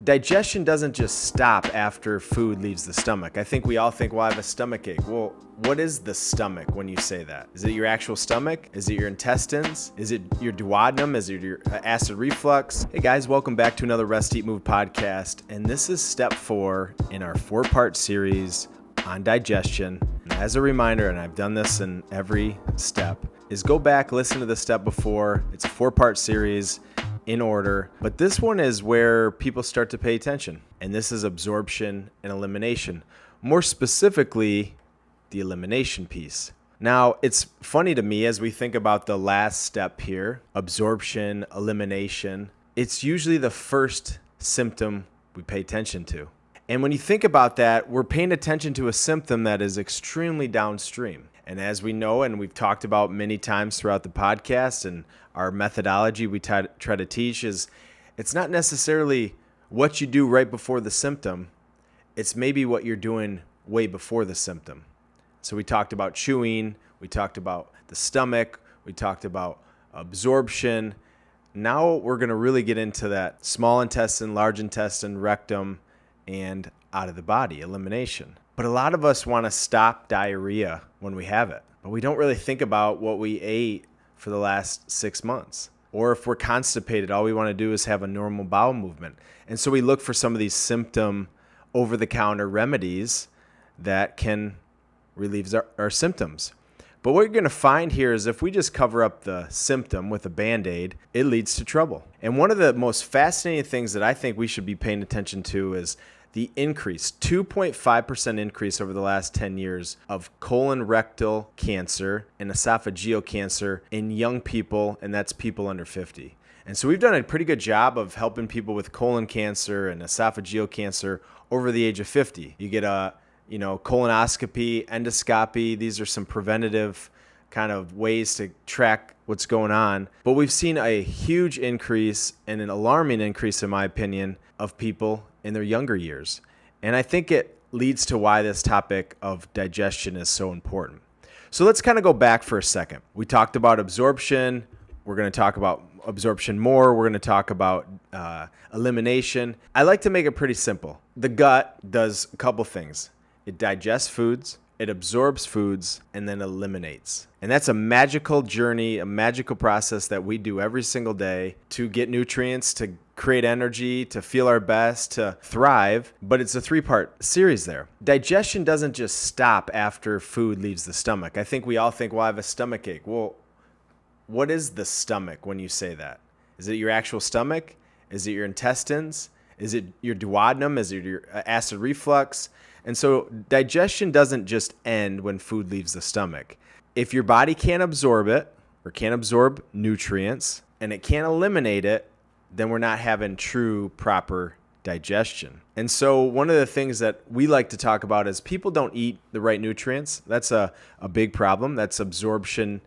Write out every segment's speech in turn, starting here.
Digestion doesn't just stop after food leaves the stomach. I think we all think, well, I have a stomach ache. Well, what is the stomach when you say that? Is it your actual stomach? Is it your intestines? Is it your duodenum? Is it your acid reflux? Hey guys, welcome back to another Rest, Eat, Move podcast. And this is step 4 in our 4-part series on digestion. And as a reminder, and I've done this in every step, is go back, listen to the step before. It's a 4-part series in order, but this one is where people start to pay attention, and this is absorption and elimination. More specifically, the elimination piece. Now, it's funny to me as we think about the last step here, absorption, elimination, it's usually the first symptom we pay attention to. And when you think about that, we're paying attention to a symptom that is extremely downstream. And as we know, and we've talked about many times throughout the podcast, and our methodology we try to teach is it's not necessarily what you do right before the symptom. It's maybe what you're doing way before the symptom. So we talked about chewing. We talked about the stomach. We talked about absorption. Now we're going to really get into that small intestine, large intestine, rectum, and out of the body, elimination. But a lot of us want to stop diarrhea when we have it, but we don't really think about what we ate for the last 6 months. Or if we're constipated, all we want to do is have a normal bowel movement. And so we look for some of these symptom over-the-counter remedies that can relieve our symptoms. But what you're going to find here is if we just cover up the symptom with a Band-Aid, it leads to trouble. And one of the most fascinating things that I think we should be paying attention to is the increase, 2.5% increase over the last 10 years of colon rectal cancer and esophageal cancer in young people, and that's people under 50. And so we've done a pretty good job of helping people with colon cancer and esophageal cancer over the age of 50. You get a colonoscopy, endoscopy. These are some preventative kind of ways to track what's going on. But we've seen a huge increase and an alarming increase, in my opinion, of people in their younger years. And I think it leads to why this topic of digestion is so important. So let's kind of go back for a second. We talked about absorption. We're going to talk about absorption more. We're going to talk about elimination. I like to make it pretty simple. The gut does a couple things. It digests foods, it absorbs foods, and then eliminates. And that's a magical journey, a magical process that we do every single day to get nutrients, to create energy, to feel our best, to thrive. But it's a 3-part series there. Digestion doesn't just stop after food leaves the stomach. I think we all think, well, I have a stomach ache. Well, what is the stomach when you say that? Is it your actual stomach? Is it your intestines? Is it your duodenum? Is it your acid reflux? And so digestion doesn't just end when food leaves the stomach. If your body can't absorb it or can't absorb nutrients and it can't eliminate it, then we're not having true, proper digestion. And so one of the things that we like to talk about is people don't eat the right nutrients. That's a big problem. That's absorption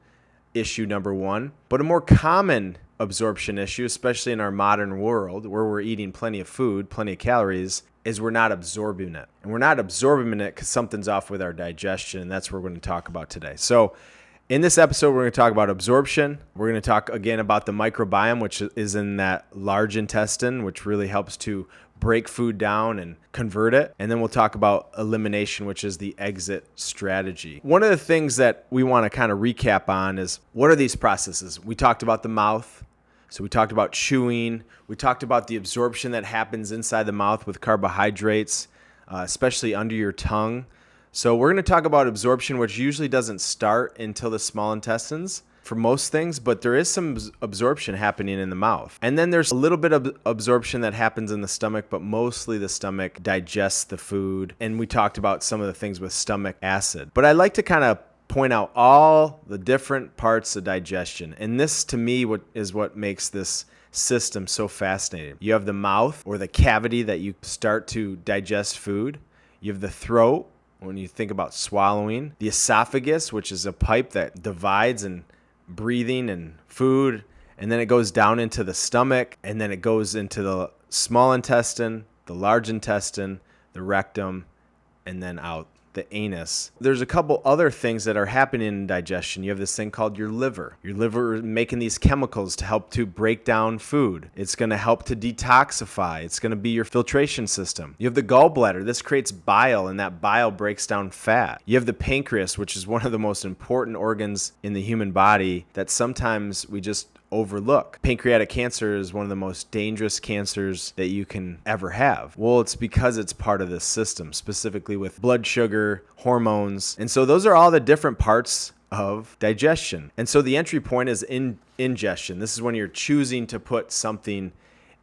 issue number 1. But a more common absorption issue, especially in our modern world where we're eating plenty of food, plenty of calories, is we're not absorbing it. And we're not absorbing it because something's off with our digestion, and that's what we're going to talk about today. So in this episode, we're going to talk about absorption. We're going to talk again about the microbiome, which is in that large intestine, which really helps to break food down and convert it. And then we'll talk about elimination, which is the exit strategy. One of the things that we want to kind of recap on is what are these processes? We talked about the mouth. So we talked about chewing. We talked about the absorption that happens inside the mouth with carbohydrates, especially under your tongue. So we're going to talk about absorption, which usually doesn't start until the small intestines for most things, but there is some absorption happening in the mouth. And then there's a little bit of absorption that happens in the stomach, but mostly the stomach digests the food. And we talked about some of the things with stomach acid. But I like to kind of point out all the different parts of digestion. And this, to me, is what makes this system so fascinating. You have the mouth, or the cavity that you start to digest food. You have the throat, when you think about swallowing. The esophagus, which is a pipe that divides and breathing and food. And then it goes down into the stomach, and then it goes into the small intestine, the large intestine, the rectum, and then out the anus. There's a couple other things that are happening in digestion. You have this thing called your liver. Your liver is making these chemicals to help to break down food. It's going to help to detoxify. It's going to be your filtration system. You have the gallbladder. This creates bile, and that bile breaks down fat. You have the pancreas, which is one of the most important organs in the human body that sometimes we just overlook. Pancreatic cancer is one of the most dangerous cancers that you can ever have. Well, it's because it's part of this system, specifically with blood sugar, hormones. And so those are all the different parts of digestion. And so the entry point is ingestion. This is when you're choosing to put something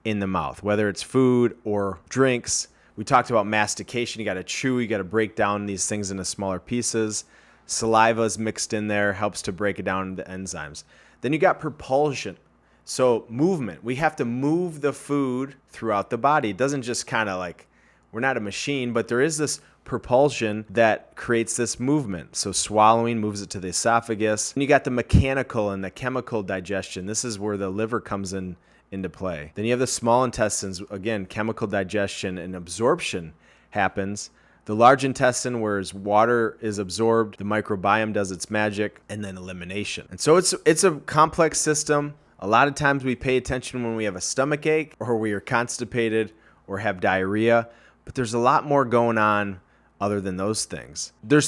in the mouth, whether it's food or drinks. We talked about mastication. You got to chew, you got to break down these things into smaller pieces. Saliva is mixed in there, helps to break it down into enzymes. Then you got propulsion. So movement. We have to move the food throughout the body. It doesn't just kind of like, we're not a machine, but there is this propulsion that creates this movement. So swallowing moves it to the esophagus. And you got the mechanical and the chemical digestion. This is where the liver comes into play. Then you have the small intestines. Again, chemical digestion and absorption happens. The large intestine, where water is absorbed, the microbiome does its magic, and then elimination. And so it's a complex system. A lot of times we pay attention when we have a stomach ache or we are constipated or have diarrhea, but there's a lot more going on other than those things. There's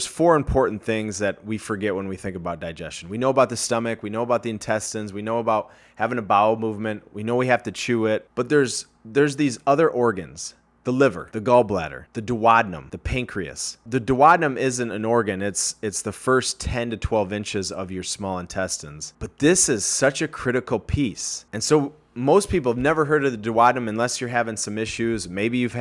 four important things that we forget when we think about digestion. We know about the stomach, we know about the intestines, we know about having a bowel movement, we know we have to chew it, but there's these other organs. The liver, the gallbladder, the duodenum, the pancreas. The duodenum isn't an organ. It's the first 10 to 12 inches of your small intestines. But this is such a critical piece. And so most people have never heard of the duodenum unless you're having some issues. Maybe you've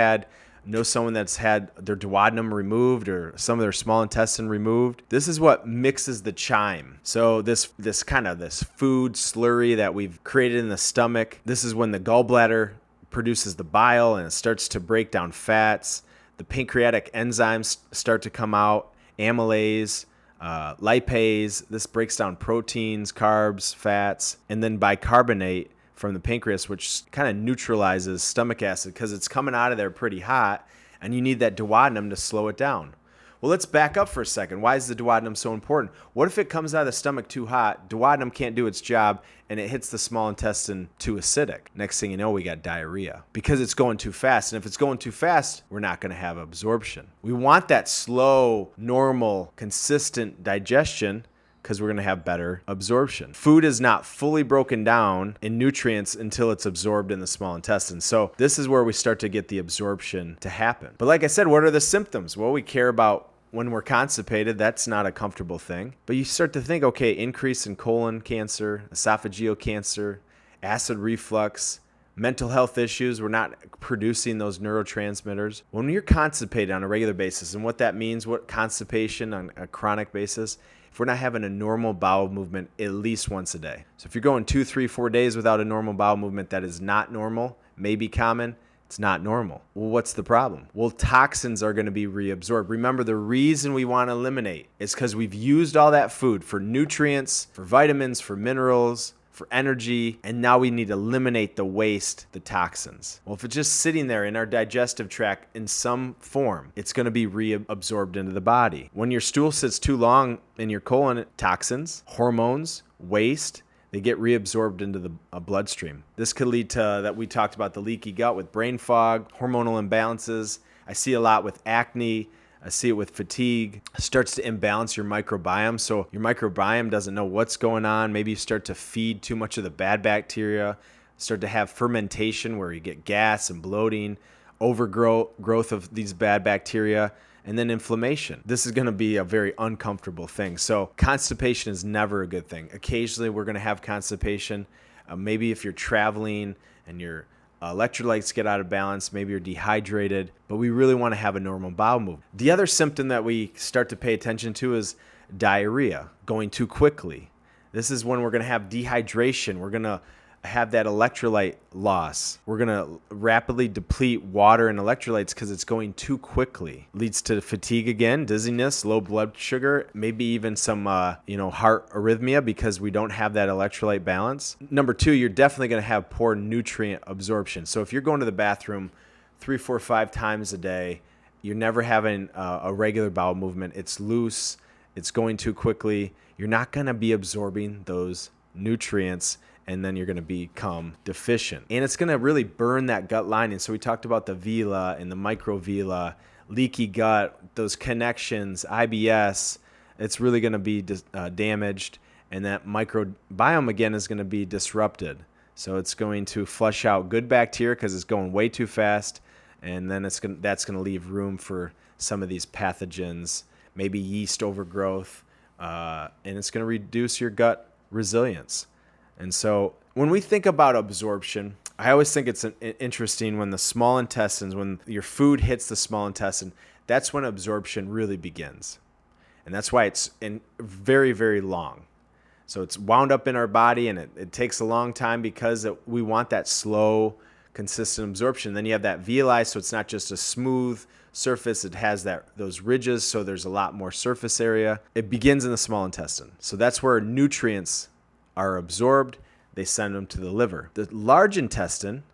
know someone that's had their duodenum removed or some of their small intestine removed. This is what mixes the chyme. So this food slurry that we've created in the stomach, this is when the gallbladder produces the bile and it starts to break down fats. The pancreatic enzymes start to come out, amylase, lipase. This breaks down proteins, carbs, fats, and then bicarbonate from the pancreas, which kind of neutralizes stomach acid because it's coming out of there pretty hot, and you need that duodenum to slow it down. Well, let's back up for a second. Why is the duodenum so important? What if it comes out of the stomach too hot, duodenum can't do its job, and it hits the small intestine too acidic? Next thing you know, we got diarrhea because it's going too fast. And if it's going too fast, we're not going to have absorption. We want that slow, normal, consistent digestion because we're going to have better absorption. Food is not fully broken down in nutrients until it's absorbed in the small intestine. So this is where we start to get the absorption to happen. But like I said, what are the symptoms? Well, we care about when we're constipated. That's not a comfortable thing. But you start to think, okay, increase in colon cancer, esophageal cancer, acid reflux, mental health issues. We're not producing those neurotransmitters. When you're constipated on a regular basis, and what that means, what constipation on a chronic basis, if we're not having a normal bowel movement at least once a day. So if you're going 2, 3, 4 days without a normal bowel movement, that is not normal, may be common. It's not normal. Well, what's the problem? Well, toxins are going to be reabsorbed. Remember, the reason we want to eliminate is because we've used all that food for nutrients, for vitamins, for minerals, for energy, and now we need to eliminate the waste, the toxins. Well, if it's just sitting there in our digestive tract in some form, it's going to be reabsorbed into the body. When your stool sits too long in your colon, toxins, hormones, waste, they get reabsorbed into the bloodstream. This could lead to, that we talked about, the leaky gut with brain fog, hormonal imbalances. I see a lot with acne. I see it with fatigue. It starts to imbalance your microbiome. So your microbiome doesn't know what's going on. Maybe you start to feed too much of the bad bacteria, start to have fermentation where you get gas and bloating, overgrowth of these bad bacteria, and then inflammation. This is going to be a very uncomfortable thing. So constipation is never a good thing. Occasionally we're going to have constipation. Maybe if you're traveling and your electrolytes get out of balance, maybe you're dehydrated, but we really want to have a normal bowel movement. The other symptom that we start to pay attention to is diarrhea, going too quickly. This is when we're going to have dehydration. We're going to have that electrolyte loss. We're going to rapidly deplete water and electrolytes because it's going too quickly. Leads to fatigue again, dizziness, low blood sugar, maybe even some heart arrhythmia because we don't have that electrolyte balance. Number 2, you're definitely going to have poor nutrient absorption. So if you're going to the bathroom 3, 4, 5 times a day You're never having a regular bowel movement. It's loose. It's going too quickly. You're not going to be absorbing those nutrients, and then you're going to become deficient. And it's going to really burn that gut lining. So we talked about the villi and the microvilli, leaky gut, those connections, IBS. It's really going to be damaged, and that microbiome again is going to be disrupted. So it's going to flush out good bacteria because it's going way too fast, and then that's going to leave room for some of these pathogens, maybe yeast overgrowth, and it's going to reduce your gut resilience. And so when we think about absorption, I always think it's interesting when the small intestines, when your food hits the small intestine, that's when absorption really begins. And that's why it's very, very long. So it's wound up in our body, and it takes a long time because we want that slow, consistent absorption. Then you have that villi, so it's not just a smooth surface. It has those ridges, so there's a lot more surface area. It begins in the small intestine. So that's where nutrients are absorbed. They send them to the liver. The large intestine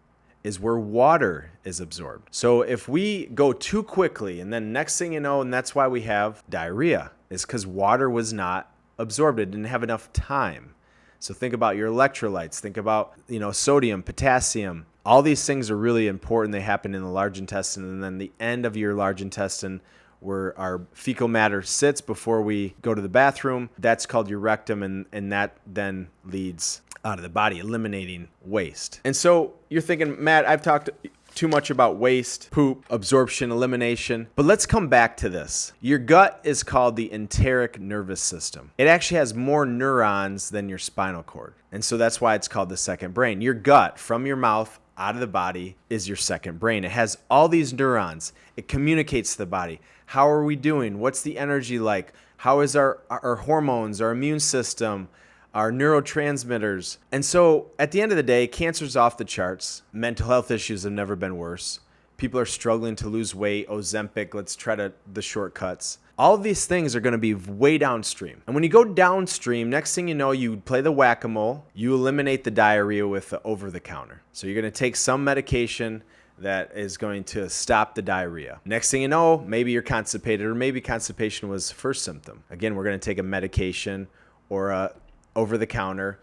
is where water is absorbed. So if we go too quickly, and then next thing you know, and that's why we have diarrhea, is because water was not absorbed. It didn't have enough time. So think about your electrolytes. Think about, sodium, potassium. All these things are really important. They happen in the large intestine, and then the end of your large intestine, where our fecal matter sits before we go to the bathroom, that's called your rectum, and that then leads out of the body, eliminating waste. And so you're thinking, Matt, I've talked too much about waste, poop, absorption, elimination, but let's come back to this. Your gut is called the enteric nervous system. It actually has more neurons than your spinal cord, and so that's why it's called the second brain. Your gut, from your mouth out of the body, is your second brain. It has all these neurons. It communicates to the body. How are we doing? What's the energy like? How is our hormones, our immune system, our neurotransmitters? And so at the end of the day, cancer's off the charts. Mental health issues have never been worse. People are struggling to lose weight. Ozempic, let's try the shortcuts. All of these things are going to be way downstream. And when you go downstream, next thing you know, you play the whack-a-mole. You eliminate the diarrhea with the over-the-counter. So you're going to take some medication that is going to stop the diarrhea. Next thing you know, maybe you're constipated, or maybe constipation was the first symptom. Again, we're going to take a medication or a over-the-counter,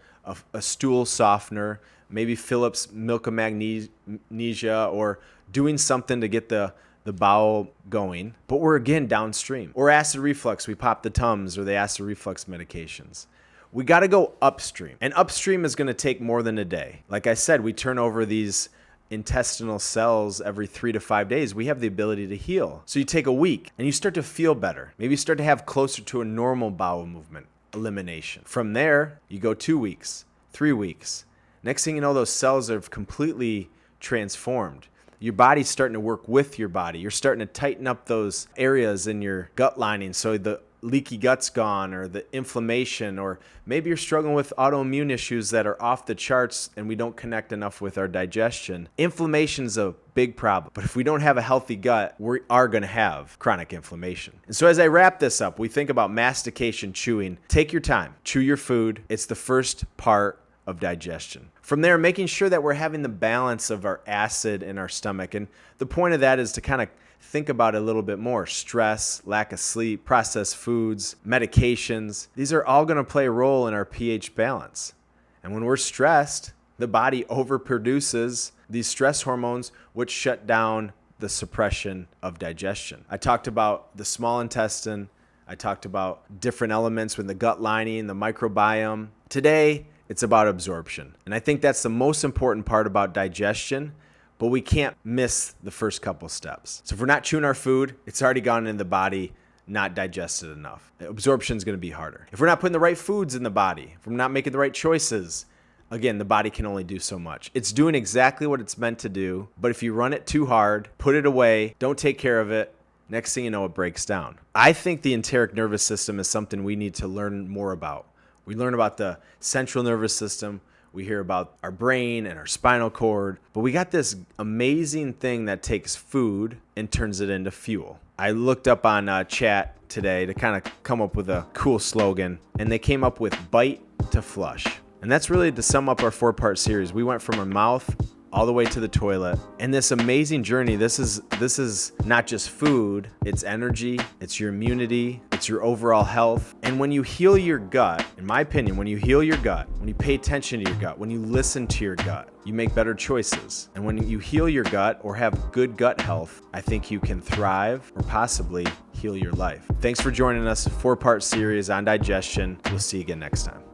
a stool softener, maybe Phillips milk of magnesia, or doing something to get the bowel going. But we're again downstream. Or acid reflux, we pop the Tums or the acid reflux medications. We got to go upstream. And upstream is going to take more than a day. Like I said, we turn over these intestinal cells every 3 to 5 days. We have the ability to heal. So you take a week and you start to feel better. Maybe you start to have closer to a normal bowel movement. Elimination. From there, you go 2 weeks, 3 weeks. Next thing you know, those cells have completely transformed. Your body's starting to work with your body. You're starting to tighten up those areas in your gut lining, so the leaky gut's gone, or the inflammation, or maybe you're struggling with autoimmune issues that are off the charts and we don't connect enough with our digestion. Inflammation's a big problem, but if we don't have a healthy gut, we are going to have chronic inflammation. And so as I wrap this up, we think about mastication, chewing. Take your time, chew your food. It's the first part of digestion. From there, making sure that we're having the balance of our acid in our stomach. And the point of that is to kind of think about it a little bit more. Stress, lack of sleep, processed foods, medications. These are all going to play a role in our pH balance. And when we're stressed, the body overproduces these stress hormones, which shut down the suppression of digestion. I talked about the small intestine. I talked about different elements with the gut lining, the microbiome. Today, it's about absorption. And I think that's the most important part about digestion, but we can't miss the first couple steps. So if we're not chewing our food, it's already gone into the body, not digested enough. Absorption is going to be harder. If we're not putting the right foods in the body, if we're not making the right choices, again, the body can only do so much. It's doing exactly what it's meant to do, but if you run it too hard, put it away, don't take care of it, next thing you know, it breaks down. I think the enteric nervous system is something we need to learn more about. We learn about the central nervous system. We hear about our brain and our spinal cord, but we got this amazing thing that takes food and turns it into fuel. I looked up on chat today to kind of come up with a cool slogan, and they came up with bite to flush. And that's really to sum up our 4-part series. We went from our mouth all the way to the toilet. And this amazing journey, this is not just food, it's energy, it's your immunity, it's your overall health. And when you heal your gut, in my opinion, when you heal your gut, when you pay attention to your gut, when you listen to your gut, you make better choices. And when you heal your gut or have good gut health, I think you can thrive or possibly heal your life. Thanks for joining us, a 4-part series on digestion. We'll see you again next time.